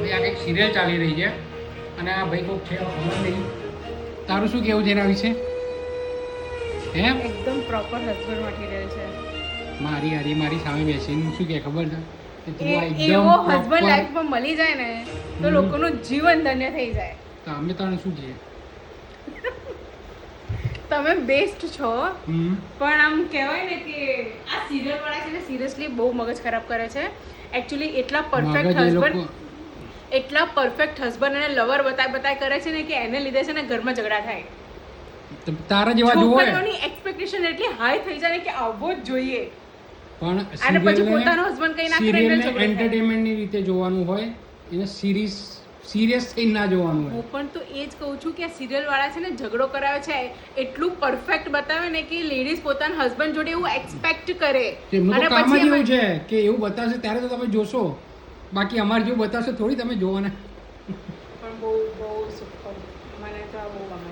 ભાઈ આ કંઈક સિરિયલ ચાલી રહી છે અને આ ભાઈ કોઈક છે ખબર નહીં. તારું શું કેવું છે એના વિશે? હે એકદમ પ્રોપર હસબન્ડ મટીરિયલ છે. મારી સામે બેસીને શું કે ખબર છે કે તું આ એવો એકદમ હસબન્ડ proper- લાઈફમાં મળી જાય ને તો લોકોનું જીવન ધન્ય થઈ જાય. તો અમે તને શું કહીએ? તમે બેસ્ટ છો, હમ પણ આમ કહેવાય ને કે આ સિરિયલ વાળા છે ને સિરિયસલી બહુ મગજ ખરાબ કરે છે. એકચ્યુઅલી એટલા પરફેક્ટ મગજ એ હસબન્ડ લોકો એટલા પરફેક્ટ હસબન્ડ અને લવર બતાય કરે છે ને કે એને લીધે છે ને ઘરમાં ઝઘડા થાય. તારા જેવા જોવે છોકરીઓની એક્સપેક્ટેશન એટલી હાઈ થઈ જાય ને કે આવવો જ જોઈએ. પણ અને પછી પોતાનો husband કંઈ ના કરે એટલે સિરિયલને ઝઘડો થાય. એન્ટરટેનમેન્ટની રીતે જોવાનું હોય એને સિરિયસ થઈને ના જોવાનું હું હોય. પણ તો એ જ કહું છું કે આ સિરિયલ વાળા છે ને ઝઘડો કરાવે છે એટલું પરફેક્ટ બતાવે ને કે લેડીઝ પોતાના હસબન્ડ જોડે એવું એક્સપેક્ટ કરે. એમનું અને તો કામ જ પછી એવું એમાં- છે કે એવું બતાવશે ત્યારે તો તમે જોશો, બાકી અમારે જેવું બતાવશે થોડી તમે જોવાના. પણ બહુ બહુ સુપર, મને તો આ બહુ ગમે.